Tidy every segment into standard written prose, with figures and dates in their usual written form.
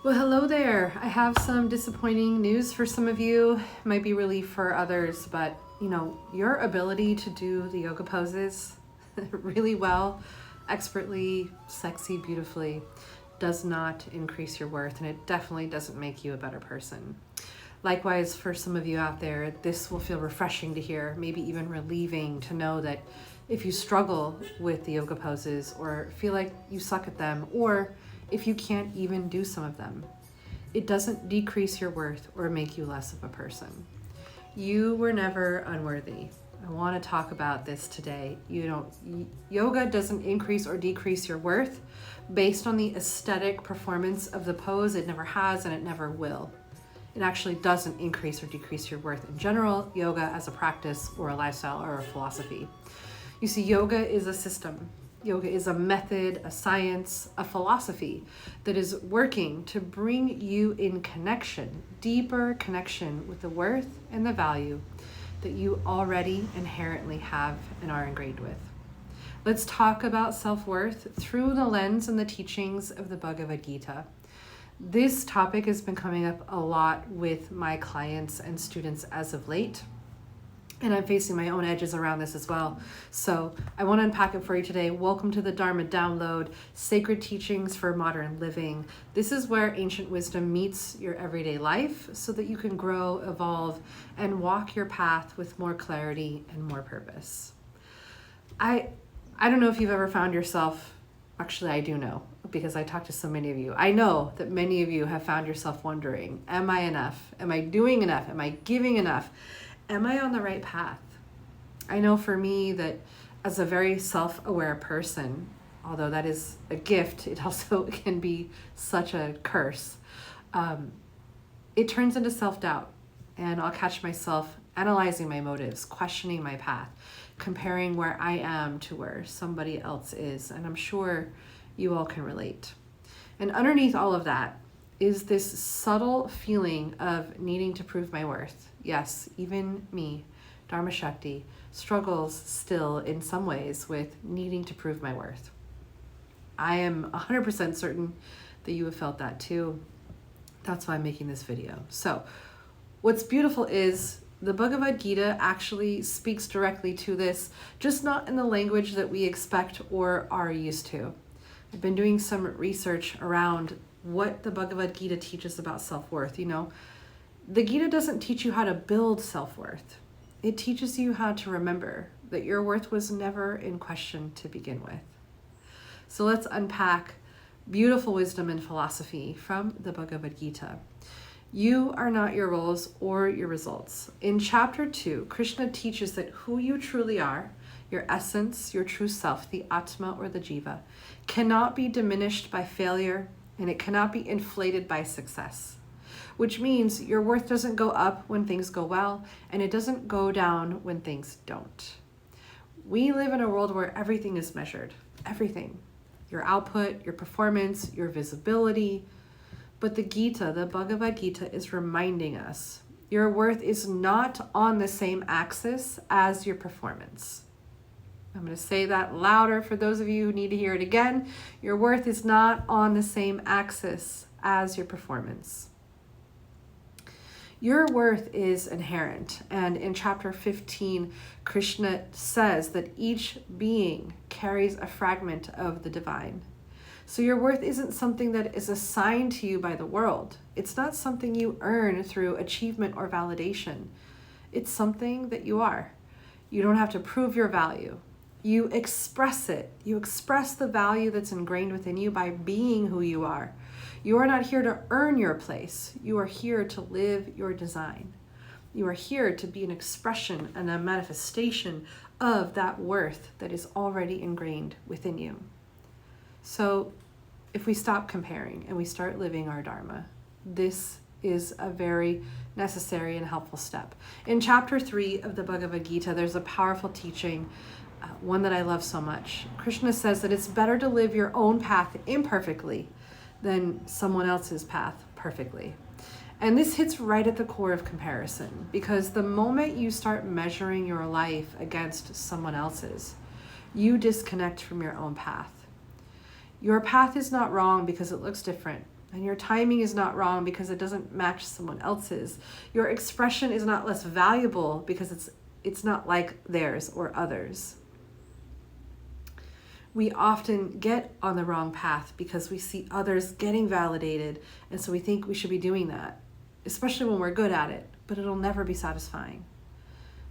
Well, hello there. I have some disappointing news for some of you. Might be relief for others, but your ability to do the yoga poses really well, expertly, sexy, beautifully, does not increase your worth, and it definitely doesn't make you a better person. Likewise, for some of you out there, this will feel refreshing to hear, maybe even relieving to know that if you struggle with the yoga poses or feel like you suck at them, or if you can't even do some of them, it doesn't decrease your worth or make you less of a person. You were never unworthy. I want to talk about this today. Yoga doesn't increase or decrease your worth based on the aesthetic performance of the pose. It never has and it never will. It actually doesn't increase or decrease your worth in general, yoga as a practice or a lifestyle or a philosophy. You see, yoga is a system. Yoga is a method, a science, a philosophy that is working to bring you in connection, deeper connection with the worth and the value that you already inherently have and are ingrained with. Let's talk about self-worth through the lens and the teachings of the Bhagavad Gita. This topic has been coming up a lot with my clients and students as of late. And I'm facing my own edges around this as well. So I want to unpack it for you today. Welcome to the Dharma Download, Sacred Teachings for Modern Living. This is where ancient wisdom meets your everyday life so that you can grow, evolve, and walk your path with more clarity and more purpose. I don't know if you've ever found yourself, actually I do know, because I talk to so many of you. I know that many of you have found yourself wondering, am I enough? Am I doing enough? Am I giving enough? Am I on the right path? I know for me that as a very self-aware person, although that is a gift, it also can be such a curse. It turns into self-doubt, and I'll catch myself analyzing my motives, questioning my path, comparing where I am to where somebody else is, and I'm sure you all can relate. And underneath all of that is this subtle feeling of needing to prove my worth. Yes, even me, Dharma Shakti, struggles still in some ways with needing to prove my worth. I am 100% certain that you have felt that too. That's why I'm making this video. So what's beautiful is the Bhagavad Gita actually speaks directly to this, just not in the language that we expect or are used to. I've been doing some research around what the Bhagavad Gita teaches about self-worth. The Gita doesn't teach you how to build self-worth. It teaches you how to remember that your worth was never in question to begin with. So let's unpack beautiful wisdom and philosophy from the Bhagavad Gita. You are not your roles or your results. In chapter 2, Krishna teaches that who you truly are, your essence, your true self, the Ātman or the Jiva, cannot be diminished by failure, and it cannot be inflated by success, which means your worth doesn't go up when things go well, and it doesn't go down when things don't. We live in a world where everything is measured, everything, your output, your performance, your visibility. But the Gita, the Bhagavad Gita, is reminding us your worth is not on the same axis as your performance. I'm going to say that louder for those of you who need to hear it again. Your worth is not on the same axis as your performance. Your worth is inherent, and in chapter 15, Krishna says that each being carries a fragment of the divine. So your worth isn't something that is assigned to you by the world. It's not something you earn through achievement or validation. It's something that you are. You don't have to prove your value. You express it. You express the value that's ingrained within you by being who you are. You are not here to earn your place. You are here to live your design. You are here to be an expression and a manifestation of that worth that is already ingrained within you. So if we stop comparing and we start living our Dharma, this is a very necessary and helpful step. In chapter 3 of the Bhagavad Gita, there's a powerful teaching, one that I love so much. Krishna says that it's better to live your own path imperfectly than someone else's path perfectly. And this hits right at the core of comparison, because the moment you start measuring your life against someone else's, you disconnect from your own path. Your path is not wrong because it looks different. And your timing is not wrong because it doesn't match someone else's. Your expression is not less valuable because it's not like theirs or others. We often get on the wrong path because we see others getting validated, and so we think we should be doing that, especially when we're good at it, but it'll never be satisfying.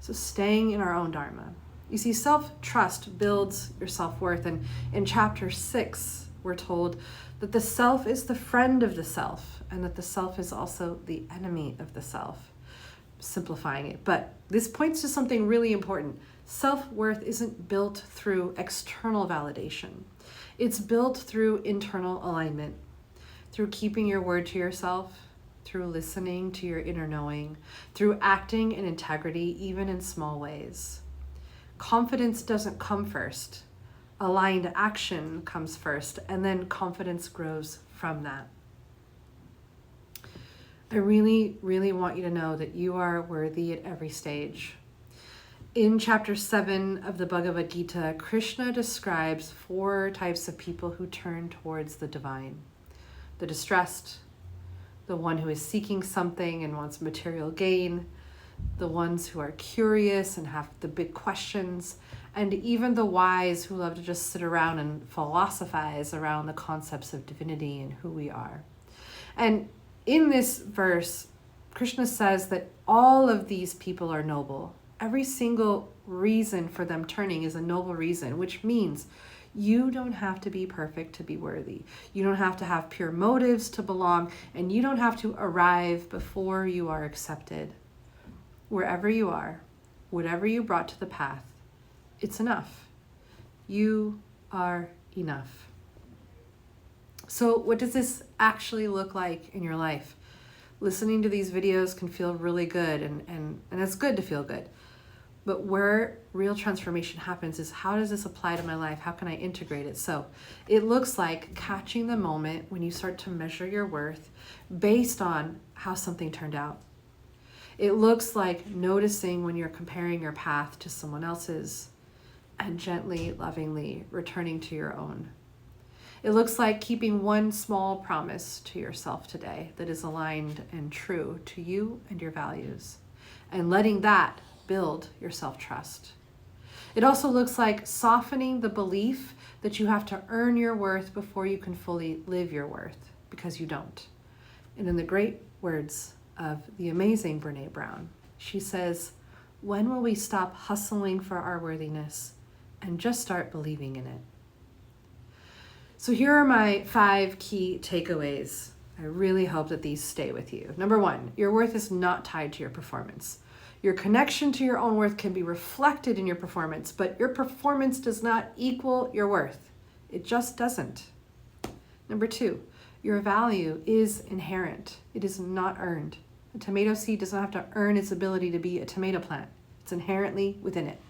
So staying in our own Dharma. You see, self-trust builds your self-worth, and in chapter 6, we're told that the self is the friend of the self, and that the self is also the enemy of the self. Simplifying it, but this points to something really important. Self-worth isn't built through external validation. It's built through internal alignment, through keeping your word to yourself, through listening to your inner knowing, through acting in integrity, even in small ways. Confidence doesn't come first. Aligned action comes first, and then confidence grows from that. I really, really want you to know that you are worthy at every stage. In chapter 7 of the Bhagavad Gita, Krishna describes 4 types of people who turn towards the divine. The distressed, the one who is seeking something and wants material gain, the ones who are curious and have the big questions, and even the wise who love to just sit around and philosophize around the concepts of divinity and who we are. And in this verse, Krishna says that all of these people are noble. Every single reason for them turning is a noble reason, which means you don't have to be perfect to be worthy. You don't have to have pure motives to belong, and you don't have to arrive before you are accepted. Wherever you are, whatever you brought to the path, it's enough. You are enough. So what does this actually look like in your life? Listening to these videos can feel really good, and it's good to feel good. But where real transformation happens is, how does this apply to my life? How can I integrate it? So it looks like catching the moment when you start to measure your worth based on how something turned out. It looks like noticing when you're comparing your path to someone else's and gently, lovingly returning to your own. It looks like keeping one small promise to yourself today that is aligned and true to you and your values, and letting that build your self-trust. It also looks like softening the belief that you have to earn your worth before you can fully live your worth, because you don't. And in the great words of the amazing Brené Brown, she says, when will we stop hustling for our worthiness and just start believing in it? So here are my 5 key takeaways. I really hope that these stay with you. Number 1, your worth is not tied to your performance. Your connection to your own worth can be reflected in your performance, but your performance does not equal your worth. It just doesn't. Number 2, your value is inherent. It is not earned. A tomato seed does not have to earn its ability to be a tomato plant. It's inherently within it.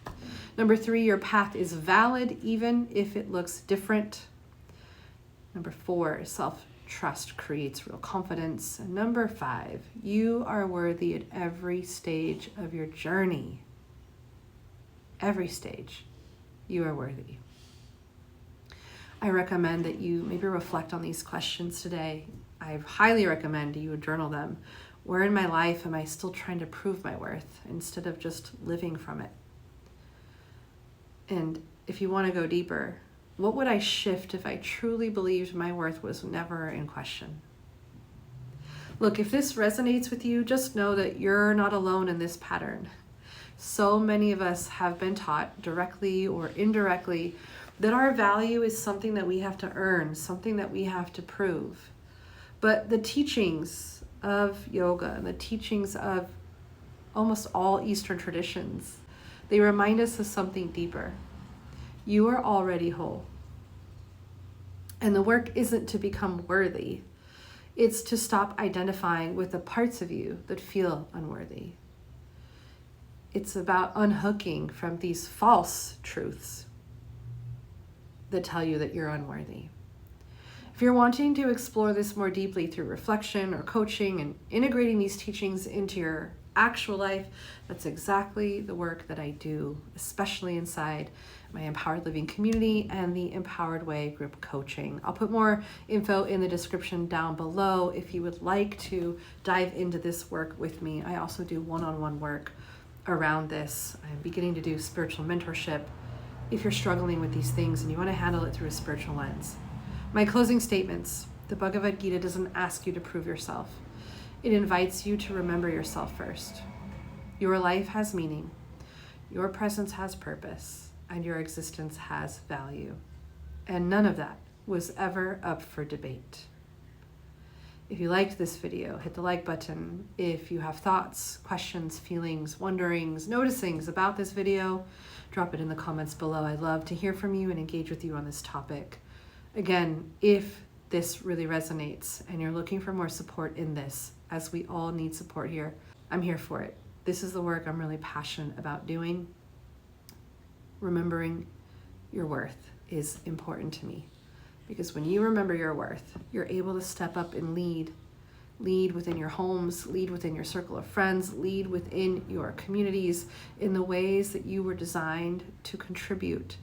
Number 3, your path is valid even if it looks different. Number 4, self-trust creates real confidence. And number 5, you are worthy at every stage of your journey. Every stage, you are worthy. I recommend that you maybe reflect on these questions today. I highly recommend you journal them. Where in my life am I still trying to prove my worth instead of just living from it? And if you want to go deeper, what would I shift if I truly believed my worth was never in question? Look, if this resonates with you, just know that you're not alone in this pattern. So many of us have been taught, directly or indirectly, that our value is something that we have to earn, something that we have to prove. But the teachings of yoga and the teachings of almost all Eastern traditions, they remind us of something deeper. You are already whole. And the work isn't to become worthy. It's to stop identifying with the parts of you that feel unworthy. It's about unhooking from these false truths that tell you that you're unworthy. If you're wanting to explore this more deeply through reflection or coaching and integrating these teachings into your actual life, that's exactly the work that I do, especially inside my Empowered Living community and the Empowered Way group coaching. I'll put more info in the description down below if you would like to dive into this work with me. I also do one-on-one work around this. I'm beginning to do spiritual mentorship if you're struggling with these things and you want to handle it through a spiritual lens. My closing statements: the Bhagavad Gita doesn't ask you to prove yourself. It invites you to remember yourself first. Your life has meaning, your presence has purpose, and your existence has value. And none of that was ever up for debate. If you liked this video, hit the like button. If you have thoughts, questions, feelings, wonderings, noticings about this video, drop it in the comments below. I'd love to hear from you and engage with you on this topic. Again, if this really resonates and you're looking for more support in this, as we all need support here, I'm here for it. This is the work I'm really passionate about doing. Remembering your worth is important to me, because when you remember your worth, you're able to step up and lead within your homes, lead within your circle of friends, lead within your communities in the ways that you were designed to contribute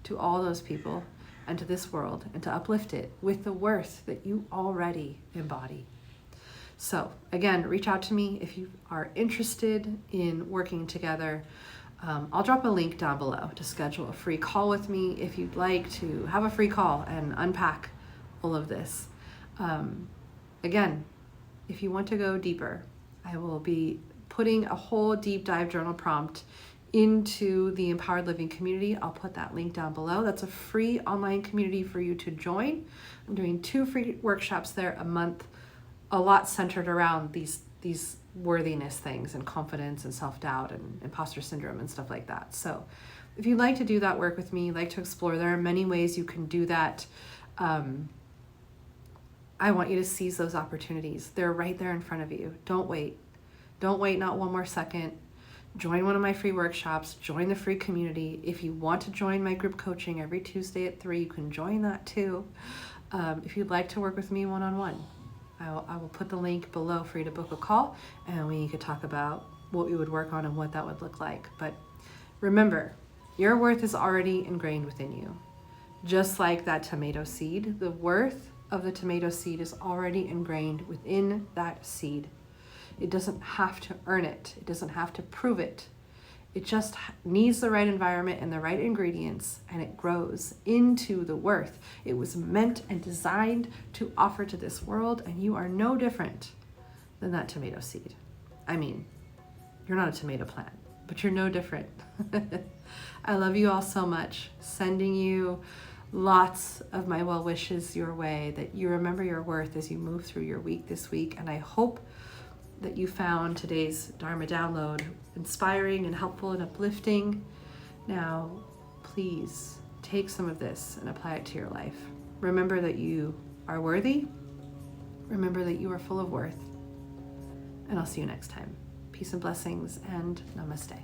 to all those people and to this world, and to uplift it with the worth that you already embody. So again, reach out to me if you are interested in working together. I'll drop a link down below to schedule a free call with me if you'd like to have a free call and unpack all of this. Again, if you want to go deeper, I will be putting a whole deep dive journal prompt into the Empowered Living community. I'll put that link down below. That's a free online community for you to join. I'm doing 2 free workshops there a month, a lot centered around these worthiness things and confidence and self-doubt and imposter syndrome and stuff like that. So if you'd like to do that work with me, like to explore, there are many ways you can do that. I want you to seize those opportunities. They're right there in front of you. Don't wait. Don't wait, not one more second. Join one of my free workshops, join the free community. If you want to join my group coaching every Tuesday at 3, you can join that too. If you'd like to work with me one-on-one, I will put the link below for you to book a call, and we could talk about what we would work on and what that would look like. But remember, your worth is already ingrained within you. Just like that tomato seed, the worth of the tomato seed is already ingrained within that seed. It doesn't have to earn it. It doesn't have to prove it. It just needs the right environment and the right ingredients, and it grows into the worth it was meant and designed to offer to this world, and you are no different than that tomato seed. I mean, you're not a tomato plant, but you're no different. I love you all so much. Sending you lots of my well wishes your way, that you remember your worth as you move through your week this week, and I hope that you found today's Dharma download inspiring and helpful and uplifting. Now, please take some of this and apply it to your life. Remember that you are worthy. Remember that you are full of worth. And I'll see you next time. Peace and blessings, and namaste.